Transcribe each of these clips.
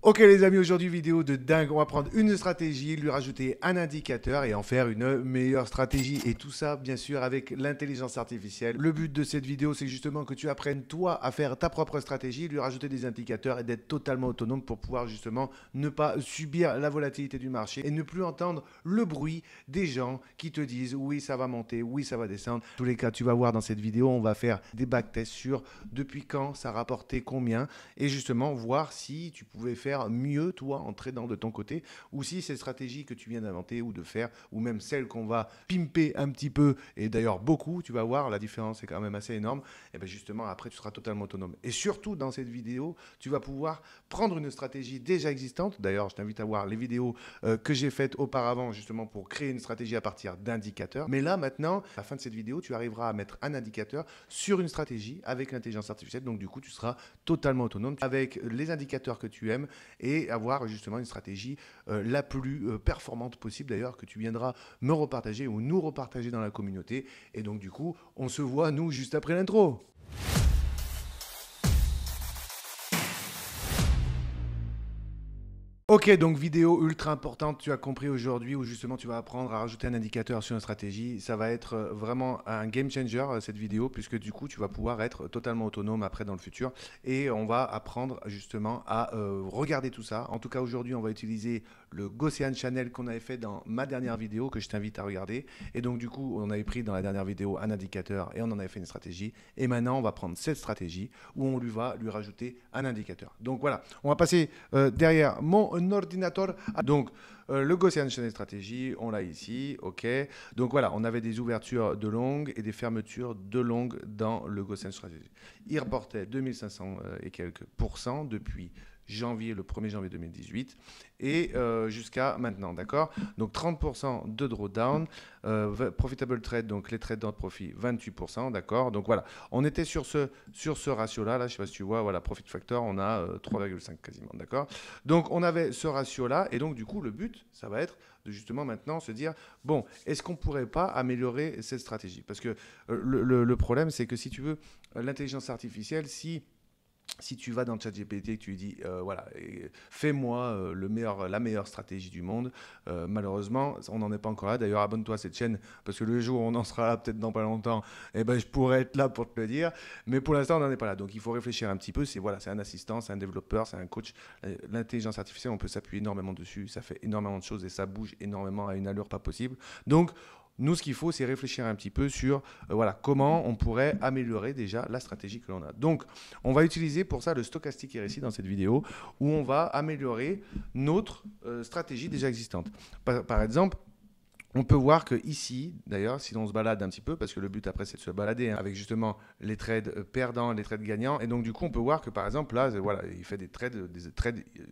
Ok les amis, aujourd'hui vidéo de dingue, on va prendre une stratégie, lui rajouter un indicateur et en faire une meilleure stratégie. Et tout ça bien sûr avec l'intelligence artificielle. Le but de cette vidéo c'est justement que tu apprennes toi à faire ta propre stratégie, lui rajouter des indicateurs et d'être totalement autonome pour pouvoir justement ne pas subir la volatilité du marché et ne plus entendre le bruit des gens qui te disent oui ça va monter, oui ça va descendre. En tous les cas tu vas voir dans cette vidéo, on va faire des backtests sur depuis quand ça rapportait combien et justement voir si tu pouvais faire mieux toi en tradant de ton côté ou si ces stratégies que tu viens d'inventer ou de faire ou même celles qu'on va pimper un petit peu et d'ailleurs beaucoup, tu vas voir la différence est quand même assez énorme et bien justement après tu seras totalement autonome et surtout dans cette vidéo tu vas pouvoir prendre une stratégie déjà existante. D'ailleurs je t'invite à voir les vidéos que j'ai faites auparavant justement pour créer une stratégie à partir d'indicateurs, mais là maintenant à la fin de cette vidéo tu arriveras à mettre un indicateur sur une stratégie avec l'intelligence artificielle, donc du coup tu seras totalement autonome avec les indicateurs que tu aimes et avoir justement une stratégie la plus performante possible d'ailleurs que tu viendras me repartager ou nous repartager dans la communauté. Et donc du coup, on se voit nous juste après l'intro. Ok, donc vidéo ultra importante, tu as compris aujourd'hui, où justement tu vas apprendre à rajouter un indicateur sur une stratégie. Ça va être vraiment un game changer cette vidéo, puisque du coup tu vas pouvoir être totalement autonome après dans le futur. Et on va apprendre justement à regarder tout ça. En tout cas aujourd'hui on va utiliser le Gaussian Channel qu'on avait fait dans ma dernière vidéo, que je t'invite à regarder. Et donc du coup on avait pris dans la dernière vidéo un indicateur et on en avait fait une stratégie. Et maintenant on va prendre cette stratégie où on va lui rajouter un indicateur. Donc voilà, on va passer derrière mon ordinateur. Donc, le Gaussian Channel Stratégie, on l'a ici, ok. Donc voilà, on avait des ouvertures de longues et des fermetures de longues dans le Gaussian Stratégie. Il reportait 2500 et quelques pourcents depuis janvier, le 1er janvier 2018 et jusqu'à maintenant, d'accord. Donc 30% de drawdown, profitable trade, donc les trades dans le profit 28%, d'accord. Donc voilà, on était sur ce ratio-là, là, je ne sais pas si tu vois, voilà, profit factor, on a 3,5 quasiment, d'accord. Donc on avait ce ratio-là et donc du coup le but, ça va être de justement maintenant se dire, bon, est-ce qu'on ne pourrait pas améliorer cette stratégie? Parce que le problème, c'est que si tu veux, l'intelligence artificielle, si tu vas dans ChatGPT et que tu lui dis, voilà, fais-moi la meilleure stratégie du monde, malheureusement, on n'en est pas encore là. D'ailleurs, abonne-toi à cette chaîne, parce que le jour où on en sera là, peut-être dans pas longtemps, eh ben, je pourrais être là pour te le dire. Mais pour l'instant, on n'en est pas là. Donc, il faut réfléchir un petit peu. C'est voilà, c'est un assistant, c'est un développeur, c'est un coach. L'intelligence artificielle, on peut s'appuyer énormément dessus. Ça fait énormément de choses et ça bouge énormément à une allure pas possible. Donc, nous, ce qu'il faut, c'est réfléchir un petit peu sur voilà, comment on pourrait améliorer déjà la stratégie que l'on a. Donc, on va utiliser pour ça le stochastique RSI dans cette vidéo, où on va améliorer notre stratégie déjà existante. Par exemple, on peut voir que ici, d'ailleurs, si on se balade un petit peu, parce que le but après c'est de se balader avec justement les trades perdants, les trades gagnants, et donc du coup on peut voir que par exemple là, voilà, il fait des trades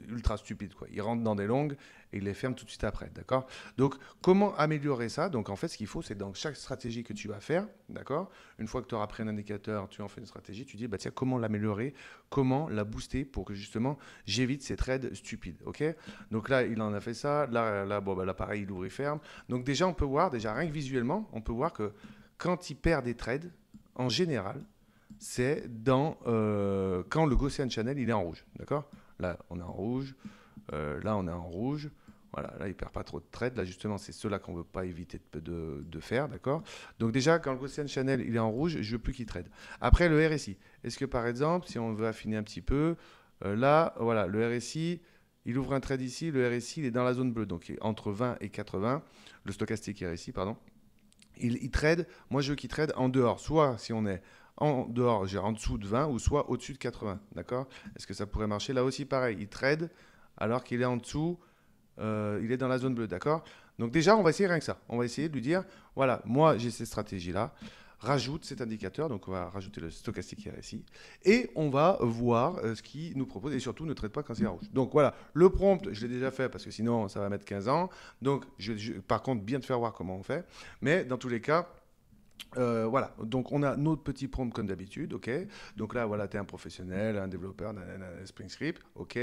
ultra stupides, quoi. Il rentre dans des longues et il les ferme tout de suite après, d'accord. Donc comment améliorer ça? Donc en fait, ce qu'il faut, c'est dans chaque stratégie que tu vas faire, d'accord. Une fois que tu auras pris un indicateur, tu en fais une stratégie, tu dis bah tiens, comment l'améliorer, comment la booster pour que justement j'évite ces trades stupides, ok. Donc là, il en a fait ça. Là, bon, bah, là pareil, il ouvre et ferme. Donc déjà, on peut voir, déjà rien que visuellement, on peut voir que quand il perd des trades, en général, c'est quand le Gaussian Channel il est en rouge, d'accord. Là, on est en rouge. Là, on est en rouge. Voilà, là, il perd pas trop de trades. Là, justement, c'est ceux-là qu'on ne veut pas éviter de faire, d'accord. Donc déjà, quand le Gaussian Channel il est en rouge, je veux plus qu'il trade. Après, le RSI. Est-ce que par exemple, si on veut affiner un petit peu, là, voilà, le RSI, il ouvre un trade ici, le RSI il est dans la zone bleue, donc entre 20 et 80, le stochastique RSI, pardon. Il trade, moi je veux qu'il trade en dehors, soit si on est en dehors, en dessous de 20, ou soit au-dessus de 80, d'accord. Est-ce que ça pourrait marcher? Là aussi pareil, il trade alors qu'il est en dessous, il est dans la zone bleue, d'accord. Donc déjà, on va essayer rien que ça. On va essayer de lui dire, voilà, moi j'ai cette stratégie-là, rajoute cet indicateur, donc on va rajouter le stochastique RSI, et on va voir ce qu'il nous propose, et surtout ne traite pas quand c'est en rouge. Donc voilà, le prompt, je l'ai déjà fait, parce que sinon ça va mettre 15 ans, donc par contre, bien te faire voir comment on fait, mais dans tous les cas, voilà, donc on a notre petit prompt comme d'habitude, ok. Donc là, voilà, tu es un professionnel, un développeur, Spring Script, ok.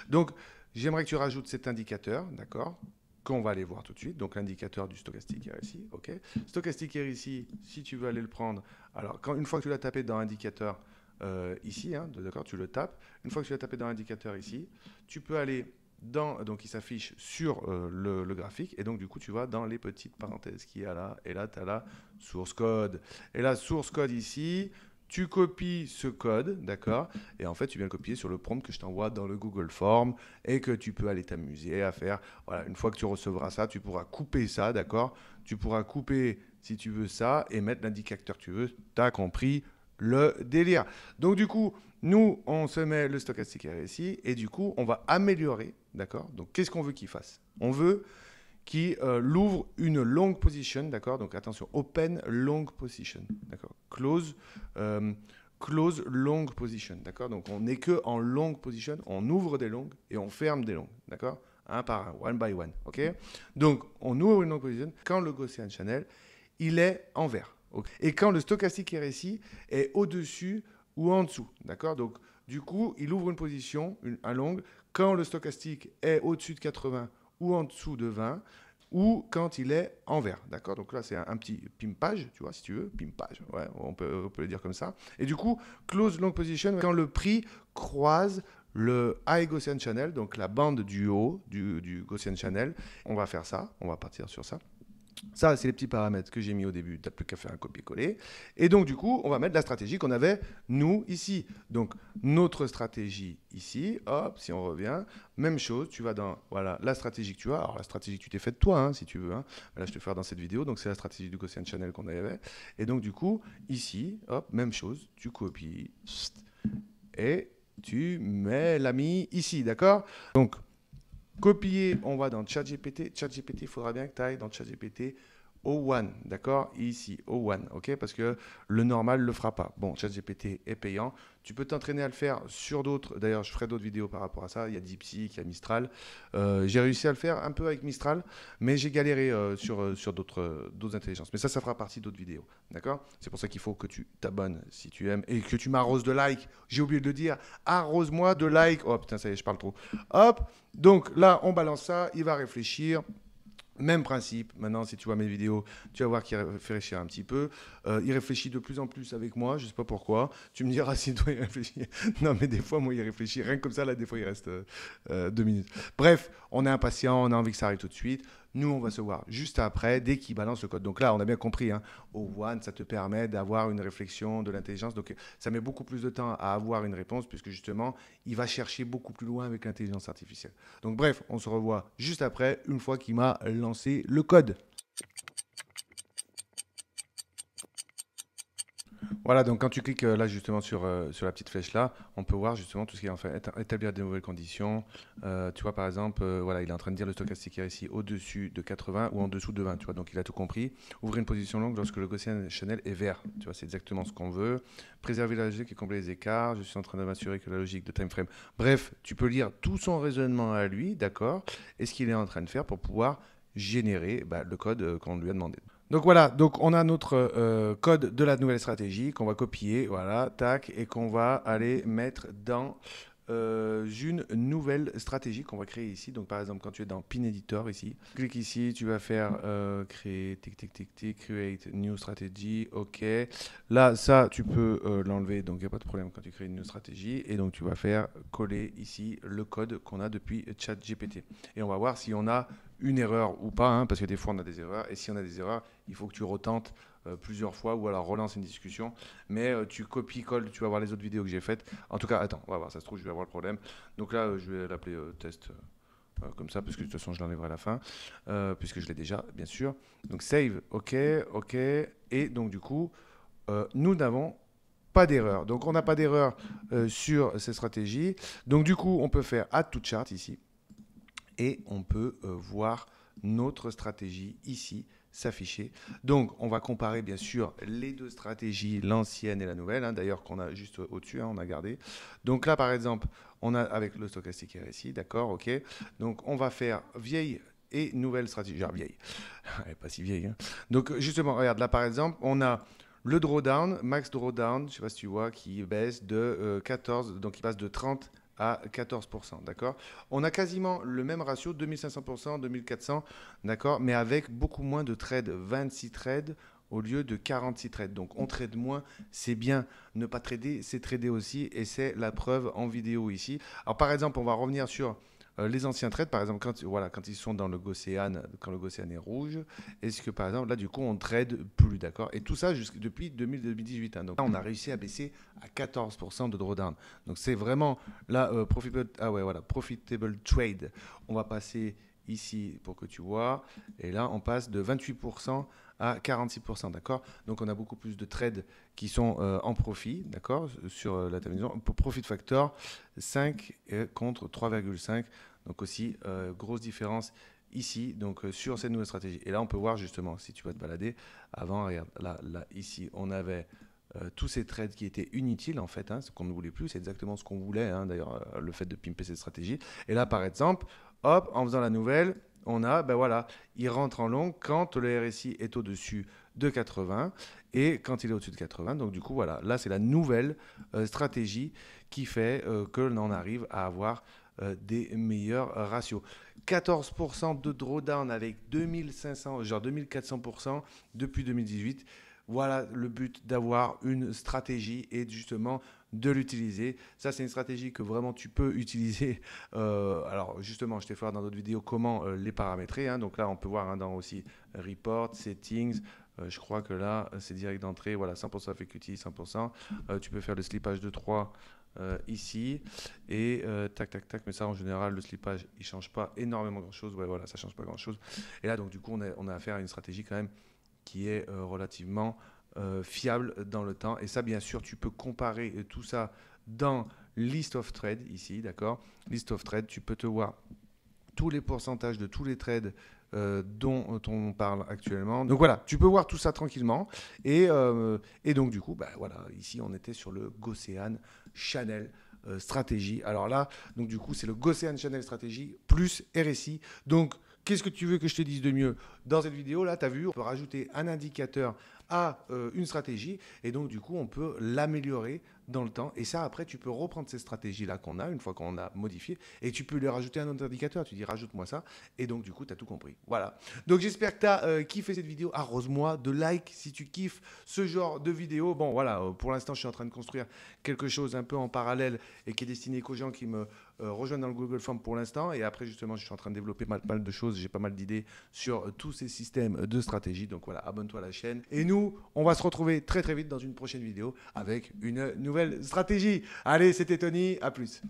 Donc j'aimerais que tu rajoutes cet indicateur, d'accord, qu'on va aller voir tout de suite. Donc l'indicateur du stochastique RSI, ok. Stochastique RSI, si tu veux aller le prendre, alors une fois que tu l'as tapé dans indicateur, ici, hein, d'accord, tu le tapes. Une fois que tu l'as tapé dans l'indicateur ici, tu peux aller dans, donc il s'affiche sur le graphique, et donc du coup tu vas dans les petites parenthèses qu'il y a là, et là tu as la source code. Et la source code ici, tu copies ce code, d'accord, et en fait tu viens le copier sur le prompt que je t'envoie dans le Google Form, et que tu peux aller t'amuser à faire. Voilà, une fois que tu recevras ça, tu pourras couper ça, d'accord, tu pourras couper si tu veux ça, et mettre l'indicateur que tu veux, tu as compris le délire. Donc du coup, nous, on se met le stochastique RSI et du coup, on va améliorer, d'accord. Donc qu'est-ce qu'on veut qu'il fasse? On veut qu'il l'ouvre une long position, d'accord. Donc attention, open long position, d'accord. Close long position, d'accord. Donc on n'est que en long position, on ouvre des longues et on ferme des longues, d'accord. Un par un, one by one, ok. Donc on ouvre une long position quand le Gaussian channel, il est en vert. Okay. Et quand le stochastique RSI est au-dessus ou en dessous. D'accord. Donc, du coup, il ouvre une position, un long, quand le stochastique est au-dessus de 80 ou en dessous de 20, ou quand il est en vert. D'accord. Donc là, c'est un petit pimpage, tu vois, si tu veux. Pimpage, ouais, on peut le dire comme ça. Et du coup, close long position, quand le prix croise le high Gaussian channel, donc la bande du haut du Gaussian channel. On va faire ça, on va partir sur ça. Ça, c'est les petits paramètres que j'ai mis au début. Tu n'as plus qu'à faire un copier-coller. Et donc, du coup, on va mettre la stratégie qu'on avait, nous, ici. Donc, notre stratégie ici, hop, si on revient, même chose, tu vas dans, voilà, la stratégie que tu as. Alors, la stratégie que tu t'es faite toi, hein, si tu veux. Hein. Là, je te fais dans cette vidéo. Donc, c'est la stratégie du Gaussian Channel qu'on avait. Et donc, du coup, ici, hop, même chose, tu copies et tu mets l'ami ici, d'accord? Donc, copier, on va dans ChatGPT. ChatGPT, il faudra bien que tu ailles dans ChatGPT O1, d'accord? Ici, O1, ok? Parce que le normal ne le fera pas. Bon, ChatGPT est payant. Tu peux t'entraîner à le faire sur d'autres. D'ailleurs, je ferai d'autres vidéos par rapport à ça. Il y a DeepSeek, il y a Mistral. J'ai réussi à le faire un peu avec Mistral, mais j'ai galéré sur d'autres intelligences. Mais ça fera partie d'autres vidéos, d'accord? C'est pour ça qu'il faut que tu t'abonnes si tu aimes et que tu m'arroses de likes. J'ai oublié de le dire. Arrose-moi de likes. Oh putain, ça y est, je parle trop. Hop. Donc là, on balance ça. Il va réfléchir. Même principe, maintenant si tu vois mes vidéos, tu vas voir qu'il réfléchit un petit peu. Il réfléchit de plus en plus avec moi, je ne sais pas pourquoi. Tu me diras si toi il réfléchit. Non mais des fois moi il réfléchit, rien que comme ça, là des fois il reste 2 minutes. Bref, on est impatient, on a envie que ça arrive tout de suite. Nous on va se voir juste après, dès qu'il balance le code. Donc là on a bien compris, hein, au One ça te permet d'avoir une réflexion de l'intelligence. Donc ça met beaucoup plus de temps à avoir une réponse puisque justement il va chercher beaucoup plus loin avec l'intelligence artificielle. Donc bref, on se revoit juste après, une fois qu'il m'a lancé le code. Voilà, donc quand tu cliques là justement sur la petite flèche là, on peut voir justement tout ce qui est en fait établir des nouvelles conditions. Tu vois par exemple, voilà, il est en train de dire le stochastique ici au-dessus de 80 ou en dessous de 20, tu vois, donc il a tout compris. Ouvrir une position longue lorsque le Gaussian Channel est vert, tu vois, c'est exactement ce qu'on veut. Préserver la logique et combler les écarts, je suis en train de m'assurer que la logique de time frame. Bref, tu peux lire tout son raisonnement à lui, d'accord, et ce qu'il est en train de faire pour pouvoir générer le code qu'on lui a demandé. Donc voilà, donc on a notre code de la nouvelle stratégie qu'on va copier, voilà, tac, et qu'on va aller mettre dans une nouvelle stratégie qu'on va créer ici. Donc par exemple, quand tu es dans Pin Editor ici, clique ici, tu vas faire créer, create new strategy, ok. Là, ça, tu peux l'enlever, donc il n'y a pas de problème quand tu crées une new stratégie. Et donc tu vas faire coller ici le code qu'on a depuis ChatGPT. Et on va voir si on a une erreur ou pas, hein, parce que des fois on a des erreurs, et si on a des erreurs, il faut que tu retentes plusieurs fois, ou alors relance une discussion, mais tu copies-colles, tu vas voir les autres vidéos que j'ai faites. En tout cas, attends, on va voir, ça se trouve, je vais avoir le problème. Donc là, je vais l'appeler test, comme ça, parce que de toute façon, je l'enlèverai à la fin, puisque je l'ai déjà, bien sûr. Donc save, ok, ok, et donc du coup, nous n'avons pas d'erreur. Donc on n'a pas d'erreur sur ces stratégies. Donc du coup, on peut faire add to chart ici, et on peut voir notre stratégie ici s'afficher. Donc, on va comparer bien sûr les deux stratégies, l'ancienne et la nouvelle, hein, d'ailleurs qu'on a juste au-dessus, hein, on a gardé. Donc là, par exemple, on a avec le stochastique RSI, d'accord, ok. Donc, on va faire vieille et nouvelle stratégie. Genre vieille, elle n'est pas si vieille. Hein. Donc, justement, regarde, là, par exemple, on a le drawdown, max drawdown, je ne sais pas si tu vois, qui baisse de 14, donc il passe de 30 à 14%, d'accord. On a quasiment le même ratio, 2500%, 2400, d'accord, mais avec beaucoup moins de trades, 26 trades au lieu de 46 trades. Donc on trade moins, c'est bien. Ne pas trader, c'est trader aussi et c'est la preuve en vidéo ici. Alors par exemple, on va revenir sur les anciens trades, par exemple, quand ils sont dans le Gaussian, quand le Gaussian est rouge, est-ce que par exemple, là du coup, on trade plus, d'accord? Et tout ça depuis 2018. Hein. Donc là, on a réussi à baisser à 14% de drawdown. Donc c'est vraiment là, profitable trade. On va passer ici pour que tu vois. Et là, on passe de 28% à 46%, d'accord? Donc, on a beaucoup plus de trades qui sont en profit, d'accord? Sur la terminaison. Profit factor, 5 contre 3,5. Donc aussi, grosse différence ici, donc sur cette nouvelle stratégie. Et là, on peut voir justement, si tu vas te balader, avant, regarde, là ici, on avait tous ces trades qui étaient inutiles en fait, hein, ce qu'on ne voulait plus, c'est exactement ce qu'on voulait, hein, d'ailleurs, le fait de pimper cette stratégie. Et là, par exemple, hop, en faisant la nouvelle, on a, ben voilà, il rentre en long quand le RSI est au-dessus de 80 et quand il est au-dessus de 80. Donc du coup, voilà, là, c'est la nouvelle stratégie qui fait que l'on arrive à avoir des meilleurs ratios. 14% de drawdown avec 2500, genre 2400% depuis 2018. Voilà le but d'avoir une stratégie et justement de l'utiliser. Ça, c'est une stratégie que vraiment tu peux utiliser. Alors justement, je t'ai fait dans d'autres vidéos comment les paramétrer. Hein. Donc là, on peut voir hein, dans aussi Report, Settings. Je crois que là, c'est direct d'entrée. Voilà, 100% FQT, 100%. Tu peux faire le slippage de 3 ici. Et tac, tac, tac. Mais ça, en général, le slippage, il ne change pas énormément grand-chose. Ouais, voilà, ça ne change pas grand-chose. Et là, donc du coup, on a affaire à une stratégie quand même qui est relativement fiable dans le temps. Et ça, bien sûr, tu peux comparer tout ça dans List of Trades, ici, d'accord? List of Trades, tu peux te voir tous les pourcentages de tous les trades dont on parle actuellement. Donc voilà, tu peux voir tout ça tranquillement. Et donc du coup, bah, voilà, ici, on était sur le Gaussian Channel stratégie. Alors là, donc du coup, c'est le Gaussian Channel stratégie plus RSI. Donc, qu'est-ce que tu veux que je te dise de mieux? Dans cette vidéo, là, tu as vu, on peut rajouter un indicateur à une stratégie et donc du coup, on peut l'améliorer dans le temps. Et ça, après, tu peux reprendre ces stratégies-là qu'on a, une fois qu'on a modifié, et tu peux lui rajouter un autre indicateur. Tu dis, rajoute-moi ça. Et donc, du coup, tu as tout compris. Voilà. Donc, j'espère que tu as kiffé cette vidéo. Arrose-moi de like si tu kiffes ce genre de vidéo. Bon, voilà, pour l'instant, je suis en train de construire quelque chose un peu en parallèle et qui est destiné qu'aux gens qui me rejoignent dans le Google Form pour l'instant. Et après, justement, je suis en train de développer pas mal de choses. J'ai pas mal d'idées sur tous ces systèmes de stratégie. Donc, voilà, abonne-toi à la chaîne. Et nous, on va se retrouver très, très vite dans une prochaine vidéo avec une nouvelle stratégie. Allez, c'était Tony. À plus.